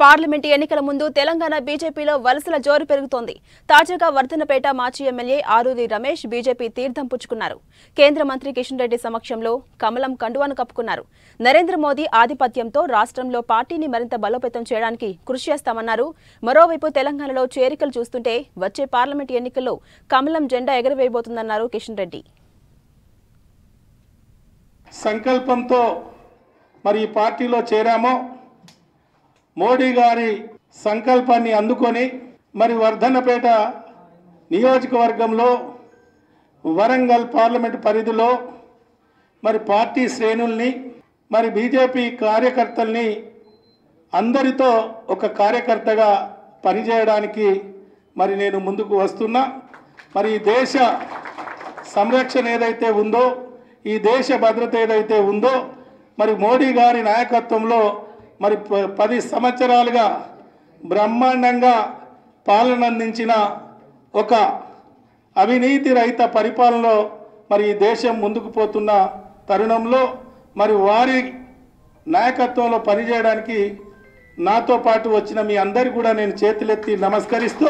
Parliament ఎన్నికల ముందు తెలంగాణ బీజేపీలో వలసల జోరు పెరుగుతోంది. తాజాగా వర్ధనపేట మాజీ ఎమ్మెల్యే ఆరూరి రమేష్ బీజేపీ తీర్థం పుచ్చుకున్నారు. కేంద్ర మంత్రి కిషన్ రెడ్డి సమక్షంలో కమలం కండువాను కప్పుకున్నారు. నరేంద్ర మోదీ ఆధిపత్యంతో రాష్ట్రంలో పార్టీని మరింత బలోపేతం చేయడానికి కృషి చేస్తామన్నారు. మరోవైపు తెలంగాణలో చేరికలు చూస్తుంటే వచ్చే పార్లమెంట్ ఎన్నికల్లో కమలం జెండా ఎగరవేయబోతుందన్నారు కిషన్ రెడ్డి. సంకల్పంతో మరి ఈ పార్టీలో చేరామో మోడీ గారి సంకల్పాన్ని అందుకొని మరి వర్ధన్నపేట నియోజకవర్గంలో వరంగల్ పార్లమెంట్ పరిధిలో మరి పార్టీ శ్రేణుల్ని మరి బీజేపీ కార్యకర్తల్ని అందరితో ఒక కార్యకర్తగా పనిచేయడానికి మరి నేను ముందుకు వస్తున్నా. మరి ఈ దేశ సంరక్షణ ఏదైతే ఉందో, ఈ దేశ భద్రత ఏదైతే ఉందో, మరి మోడీ గారి నాయకత్వంలో మరి 10 సంవత్సరాలుగా బ్రహ్మాండంగా పాలన అందించిన ఒక అవినీతి రహిత పరిపాలనలో మరి ఈ దేశం ముందుకు పోతున్న తరుణంలో మరి వారి నాయకత్వంలో పనిచేయడానికి నాతో పాటు వచ్చిన మీ అందరికీ కూడా నేను చేతులెత్తి నమస్కరిస్తూ